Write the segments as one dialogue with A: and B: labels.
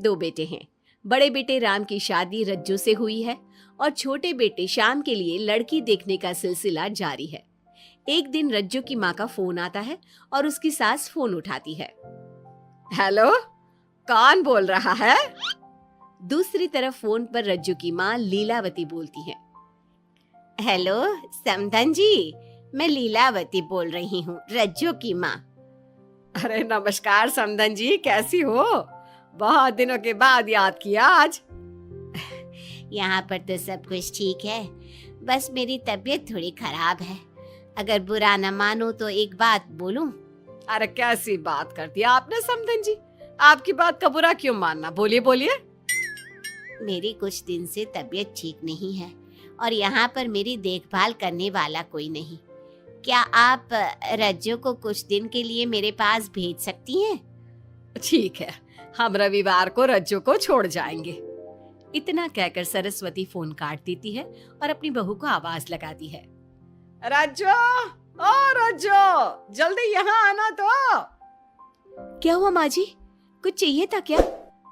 A: दो बेटे हैं। बड़े बेटे राम की शादी रज्जू से हुई है और छोटे बेटे श्याम के लिए लड़की देखने का सिलसिला जारी है। एक दिन रज्जू की माँ का फोन आता है और उसकी सास फोन उठाती है।
B: हेलो, कौन बोल रहा है?
A: दूसरी तरफ फोन पर रज्जू की माँ लीलावती बोलती है। हेलो समधन जी, मैं लीलावती बोल रही हूँ, रज्जू की माँ।
B: अरे नमस्कार समधन जी, कैसी हो? बहुत दिनों के बाद याद किया आज।
C: यहाँ पर तो सब कुछ ठीक है, बस मेरी तबीयत थोड़ी खराब है। अगर बुरा न मानो तो एक बात बोलूं?
B: अरे कैसी बात कर दी आपने समधन जी, आपकी बात का बुरा क्यों मानना, बोलिए बोलिए।
C: मेरी कुछ दिन से तबीयत ठीक नहीं है और यहाँ पर मेरी देखभाल करने वाला कोई नहीं। क्या आप रज्जू को कुछ दिन के लिए मेरे पास भेज सकती हैं?
B: ठीक है, हम रविवार को रज्जू को छोड़ जाएंगे।
A: इतना कहकर सरस्वती फोन काट देती है और अपनी बहू को आवाज लगाती है।
B: रज्जू, ओ रज्जू, जल्दी यहाँ आना तो।
A: क्या हुआ माँ जी, कुछ चाहिए था क्या?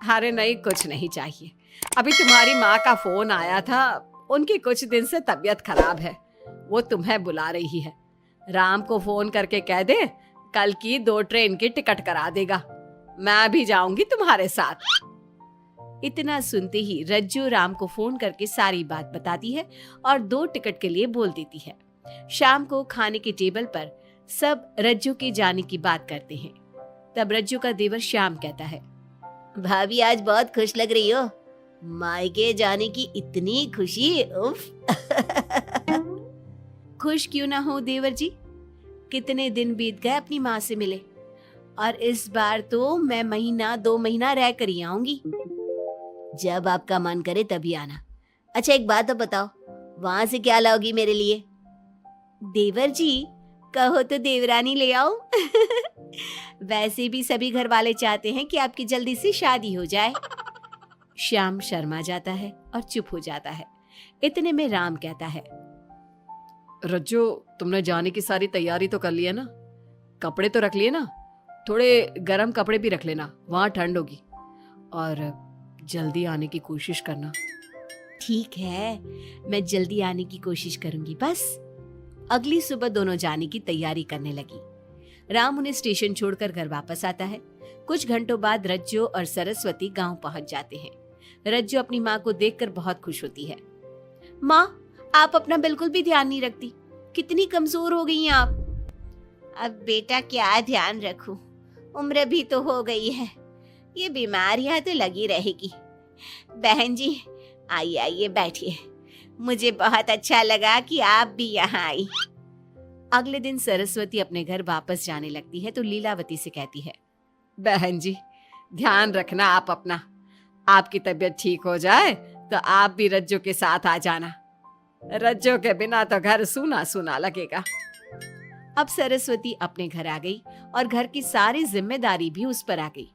B: अरे नहीं, कुछ नहीं चाहिए। अभी तुम्हारी माँ का फोन आया था, उनकी कुछ दिन से तबीयत खराब है, वो तुम्हें बुला रही है। राम को फोन करके कह दे कल की 2 ट्रेन की टिकट करा देगा, मैं भी जाऊंगी तुम्हारे साथ।
A: इतना सुनते ही रज्जू राम को फोन करके सारी बात बताती है और 2 टिकट के लिए बोल देती है। शाम को खाने के टेबल पर सब रज्जू के जाने की बात करते हैं। तब रज्जू का देवर श्याम कहता है,
C: भाभी आज बहुत खुश लग रही हो, मायके जाने की इतनी खुशी, उफ।
A: खुश क्यों ना हो देवर जी, कितने दिन बीत गए अपनी माँ से मिले, और इस बार तो मैं 1-2 महीना रह कर ही आऊंगी।
C: जब आपका मन करे तभी आना। अच्छा एक बात तो बताओ, वहां से क्या लाओगी मेरे लिए?
A: देवर जी कहो तो देवरानी ले आओ। वैसे भी सभी घर वाले चाहते हैं कि आपकी जल्दी से शादी हो जाए। श्याम शर्मा जाता है और चुप हो जाता है। इतने में राम कहता है,
B: रज्जू, तुमने जाने की सारी तैयारी तो कर ली है ना? कपड़े तो रख लिए ना? थोड़े गर्म कपड़े भी रख लेना, वहां ठंड होगी, और जल्दी आने की कोशिश करना।
A: ठीक है, मैं जल्दी आने की कोशिश करूंगी। बस अगली सुबह दोनों जाने की तैयारी करने लगी। राम उन्हें स्टेशन छोड़कर घर वापस आता है। कुछ घंटों बाद रज्जू और सरस्वती गांव पहुंच जाते हैं। रज्जू अपनी माँ को देखकर बहुत खुश होती है। माँ, आप अपना बिल्कुल भी ध्यान नहीं रखती, कितनी कमजोर हो गई हैं आप।
C: अब बेटा क्या ध्यान रखूं, उम्र भी तो हो गई है, ये बीमारियां तो लगी रहेगी। बहन जी आइए आइए बैठिए, मुझे बहुत अच्छा लगा कि आप भी यहाँ आई।
A: अगले दिन सरस्वती अपने घर वापस जाने लगती है तो लीलावती से कहती है,
B: बहन जी ध्यान रखना आप अपना, आपकी तबीयत ठीक हो जाए तो आप भी रज्जू के साथ आ जाना, रज्जू के बिना तो घर सूना सूना लगेगा।
A: अब सरस्वती अपने घर आ गई और घर की सारी जिम्मेदारी भी उस पर आ गई।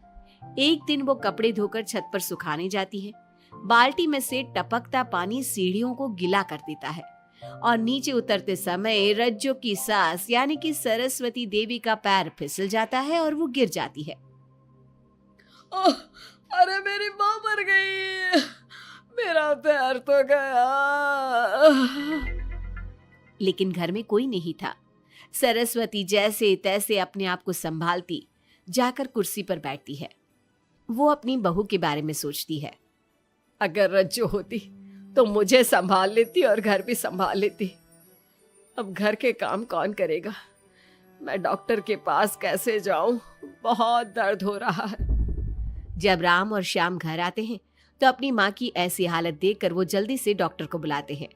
A: एक दिन वो कपड़े धोकर छत पर सुखाने जाती है। बाल्टी में से टपकता पानी सीढ़ियों को गीला कर देता है और नीचे उतरते समय रज्जू की सास यानी कि सरस्वती देवी का पैर फिसल जाता है और वो गिर जाती है।
B: ओह, अरे मेरी माँ मर गई, मेरा पैर तो गया।
A: लेकिन घर में कोई नहीं था। सरस्वती जैसे तैसे अपने आप को संभालती जाकर कुर्सी पर बैठती है। वो अपनी बहू के बारे में सोचती है।
B: अगर रज्जू होती तो मुझे संभाल लेती और घर भी संभाल लेती। अब घर के काम कौन करेगा? मैं डॉक्टर के पास कैसे जाऊं? बहुत दर्द हो रहा है।
A: जब राम और श्याम घर आते हैं तो अपनी माँ की ऐसी हालत देखकर वो जल्दी से डॉक्टर को बुलाते हैं।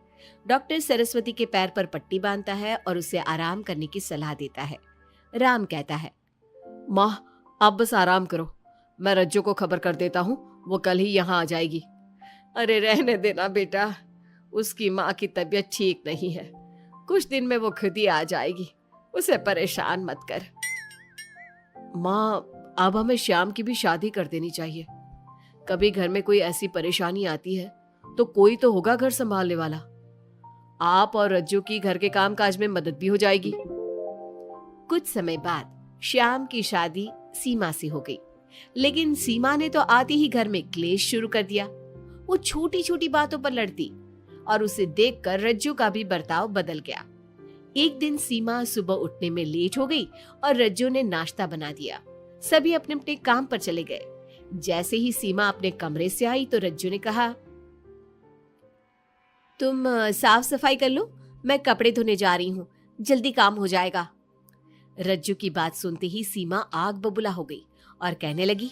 A: डॉक्टर सरस्वती के पैर पर पट्टी बांधता है और उसे आराम करने की सलाह देता है। राम कहता है,
B: माँ आप बस आराम करो, मैं रज्जू को खबर कर देता हूँ, वो कल ही यहाँ आ जाएगी। अरे रहने देना बेटा, उसकी माँ की तबीयत ठीक नहीं है, कुछ दिन में वो खुद ही आ जाएगी, उसे परेशान मत कर। माँ अब हमें श्याम की भी शादी कर देनी चाहिए। कभी घर में कोई ऐसी परेशानी आती है तो कोई तो होगा घर संभालने वाला। आप और रज्जू की घर के काम काज में मदद भी हो जाएगी।
A: कुछ समय बाद श्याम की शादी सीमा से हो गई। लेकिन सीमा ने तो आते ही घर में क्लेश शुरू कर दिया। वो छोटी छोटी बातों पर लड़ती और उसे देखकर रज्जू का भी बर्ताव बदल गया। एक दिन सीमा सुबह उठने में लेट हो गई और रज्जू ने नाश्ता बना दिया। सभी अपने अपने काम पर चले गए। जैसे ही सीमा अपने कमरे से आई तो रज्जू ने कहा, तुम साफ सफाई कर लो, मैं कपड़े धोने जा रही हूँ, जल्दी काम हो जाएगा। रज्जू की बात सुनते ही सीमा आग बबूला हो गई और कहने लगी,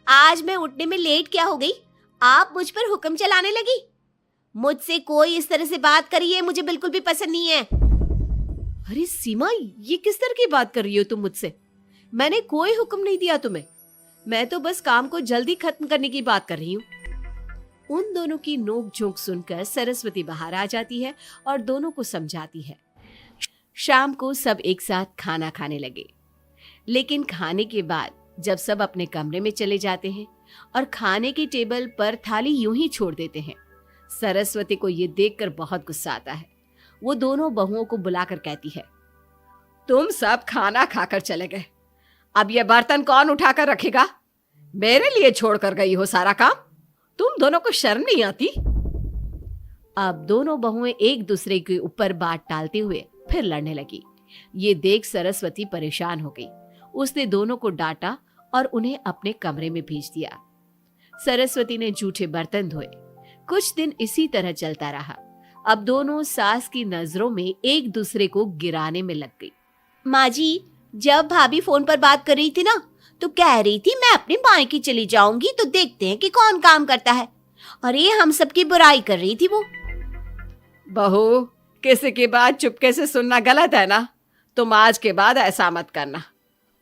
C: आज मैं उठने में लेट क्या हो गई? आप मुझ पर हुक्म चलाने लगी। मुझसे कोई इस तरह से बात करी है मुझे बिल्कुल भी पसंद नहीं है।
A: अरे सीमा, ये किस तरह की बात कर रही हो तुम मुझसे? मैंने कोई हुक्म नहीं दिया तुम्हें। मैं तो बस काम को जल्दी खत्म करने की बात कर रही हूँ। उन दोनों की नोक झोंक सुनकर सरस्वती बाहर आ जाती है और दोनों को समझाती है। शाम को सब एक साथ खाना खाने लगे। लेकिन खाने के बाद जब सब अपने कमरे में चले जाते हैं और खाने की टेबल पर थाली यूं ही छोड़ देते हैं, सरस्वती को ये देखकर बहुत गुस्सा आता है। वो दोनों बहुओं को बुलाकर कहती है,
B: तुम सब खाना खाकर चले गए, अब ये बर्तन कौन उठाकर रखेगा? मेरे लिए छोड़कर गई हो सारा काम। तुम दोनों को शर्म नहीं आती?
A: अब दोनों बहुएं एक दूसरे के ऊपर बात टालते हुए फिर लड़ने लगी। ये देख सरस्वती परेशान हो गई। उसने दोनों को डांटा और उन्हें अपने कमरे में भेज दिया। सरस्वती ने जूठे बर्तन धोए। कुछ दिन इसी तरह चलता रहा। अब दोनों सास की नजरों में एक दूसरे को गिराने में लग गई।
C: माँ जी, जब भाभी फोन पर बात कर रही थी ना, तो कह रही थी मैं अपने मायके चली जाऊंगी तो देखते हैं कि कौन काम करता है। और ये हम सबकी बुराई कर रही थी वो।
B: बहू, किसी की बात चुपके से सुनना गलत है ना। तुम आज के बाद ऐसा मत करना।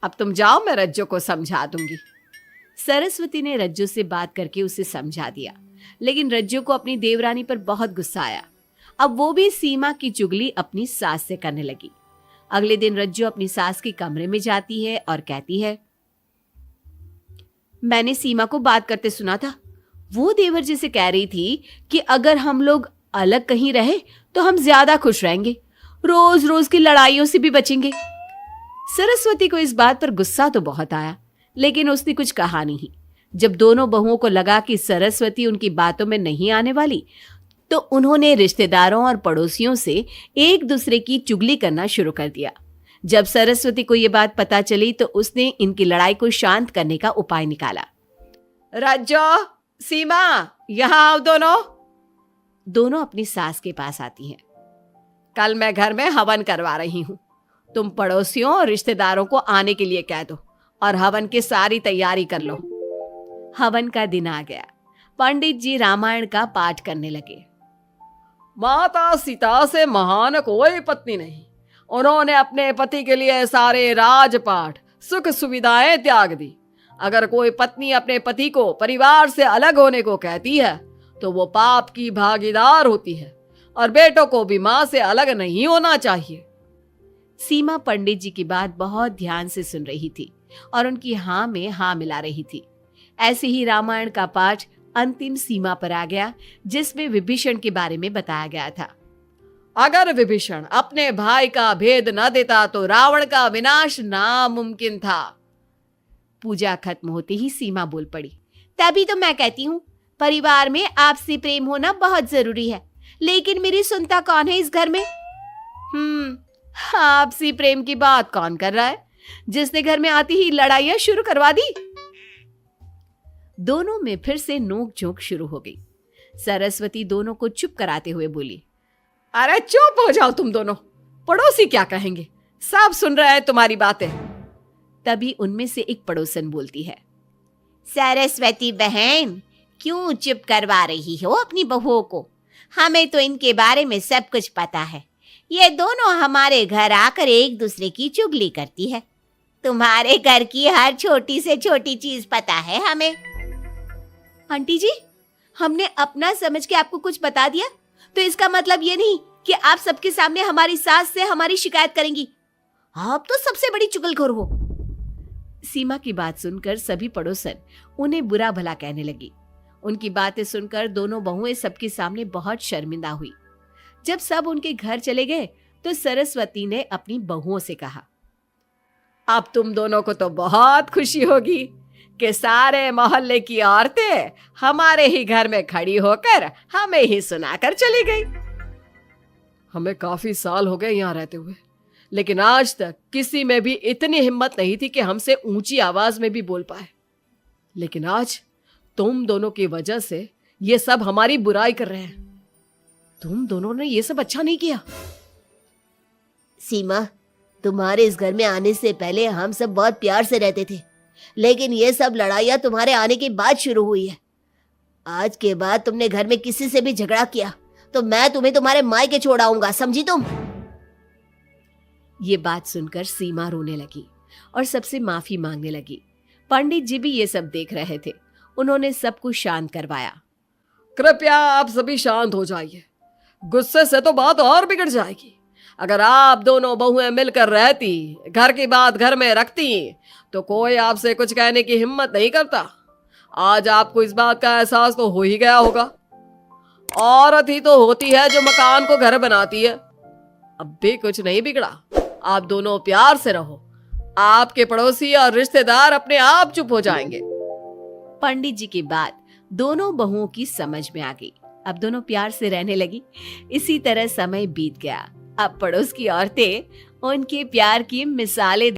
B: अब तुम जाओ, मैं रज्जू को समझा दूंगी।
A: सरस्वती ने रज्जू से बात करके उसे समझा दिया, लेकिन रज्जू को अपनी देवरानी पर बहुत गुस्सा आया। अब वो भी सीमा की चुगली अपनी सास से करने लगी। अगले दिन रज्जू अपनी सास के कमरे में जाती है और कहती है, मैंने सीमा को बात करते सुना था। वो देवर जी से कह रही थी कि अगर हम लोग अलग कहीं रहे तो हम ज्यादा खुश रहेंगे, रोज रोज की लड़ाइयों से भी बचेंगे। सरस्वती को इस बात पर गुस्सा तो बहुत आया, लेकिन उसने कुछ कहा नहीं। जब दोनों बहुओं को लगा कि सरस्वती उनकी बातों में नहीं आने वाली, तो उन्होंने रिश्तेदारों और पड़ोसियों से एक दूसरे की चुगली करना शुरू कर दिया। जब सरस्वती को ये बात पता चली तो उसने इनकी लड़ाई को शांत करने का उपाय निकाला।
B: रज्जो, सीमा, यहाँ आओ दोनों।
A: दोनों अपनी सास के पास आती हैं।
B: कल मैं घर में हवन करवा रही हूँ। तुम पड़ोसियों और रिश्तेदारों को आने के लिए कह दो और हवन की सारी तैयारी कर लो।
A: हवन का दिन आ गया। पंडित जी रामायण का पाठ करने लगे।
B: माता सीता से महान कोई पत्नी नहीं। उन्होंने अपने पति के लिए सारे राजपाट, सुख सुविधाएं त्याग दी। अगर कोई पत्नी अपने पति को परिवार से अलग होने को कहती है तो वो पाप की भागीदार होती है और बेटों को भी मां से अलग नहीं होना चाहिए।
A: सीमा पंडित जी की बात बहुत ध्यान से सुन रही थी और उनकी हाँ में हाँ मिला रही थी। ऐसे ही रामायण का पाठ अंतिम सीमा पर आ गया, जिसमें विभीषण के बारे में बताया गया था।
B: अगर विभीषण अपने भाई का भेद न देता तो रावण का विनाश नामुमकिन था।
A: पूजा खत्म होते ही सीमा बोल पड़ी,
C: तभी तो मैं कहती हूँ परिवार में आपसी प्रेम होना बहुत जरूरी है। लेकिन मेरी सुनता कौन है इस घर में?
A: आपसी प्रेम की बात कौन कर रहा है, जिसने घर में आती ही लड़ाइयां शुरू करवा दी। दोनों में फिर से नोक झोंक शुरू हो गई। सरस्वती दोनों को चुप कराते हुए बोली,
B: अरे चुप हो जाओ तुम दोनों, पड़ोसी क्या कहेंगे, सब सुन रहे हैं तुम्हारी बातें।
A: तभी उनमें से एक पड़ोसन बोलती है,
C: सरस्वती बहन, क्यों चुप करवा रही हो अपनी बहुओं को? हमें तो इनके बारे में सब कुछ पता है। ये दोनों हमारे घर आकर एक दूसरे की चुगली करती है। तुम्हारे घर की हर छोटी से छोटी चीज पता है हमें।
A: आंटी जी, हमने अपना समझ के आपको कुछ बता दिया तो इसका मतलब ये नहीं कि आप सबके सामने हमारी सास से हमारी शिकायत करेंगी। आप तो सबसे बड़ी चुगलखोर हो। सीमा की बात सुनकर सभी पड़ोसन उन्हें बुरा भला कहने लगी। उनकी बातें सुनकर दोनों बहुएं सबके सामने बहुत शर्मिंदा हुई। जब सब उनके घर चले गए तो सरस्वती ने अपनी बहुओं से कहा,
B: अब तुम दोनों को तो बहुत खुशी होगी। कि सारे मोहल्ले की औरतें हमारे ही घर में खड़ी होकर हमें ही सुनाकर चली गई। हमें काफी साल हो गए यहाँ रहते हुए, लेकिन आज तक किसी में भी इतनी हिम्मत नहीं थी कि हमसे ऊंची आवाज में भी बोल पाए। लेकिन आज तुम दोनों की वजह से ये सब हमारी बुराई कर रहे हैं। तुम दोनों ने ये सब अच्छा नहीं किया।
C: सीमा, तुम्हारे इस घर में आने से पहले हम सब बहुत प्यार से रहते थे, लेकिन ये सब लड़ाइयाँ तुम्हारे आने के बाद शुरू हुई है। आज के बाद तुमने घर में किसी से भी झगड़ा किया तो मैं तुम्हें तुम्हारे मायके छोड़ाऊंगा, समझी तुम?
A: ये बात सुनकर सीमा रोने लगी और सबसे माफी मांगने लगी। पंडित जी भी ये सब देख रहे थे। उन्होंने सबको शांत करवाया।
B: कृपया आप सभी शांत हो जाइए, गुस्से से तो बात और बिगड़ जाएगी। अगर आप दोनों बहुएं मिलकर रहती, घर की बात घर में रखती, तो कोई आपसे कुछ कहने की हिम्मत नहीं करता। आज आपको इस बात का एहसास तो हो ही गया होगा। औरत ही तो होती है जो मकान को घर बनाती है। अब भी कुछ नहीं बिगड़ा, आप दोनों प्यार से रहो। आपके पड़ोसी और रिश्तेदार अपने आप चुप हो जाएंगे।
A: पंडित जी की बात दोनों बहुओं की समझ में आ गई। अब दोनों प्यार से रहने लगी। इसी तरह समय बीत गया। अब पड़ोस की औरतें उनके प्यार की मिसालें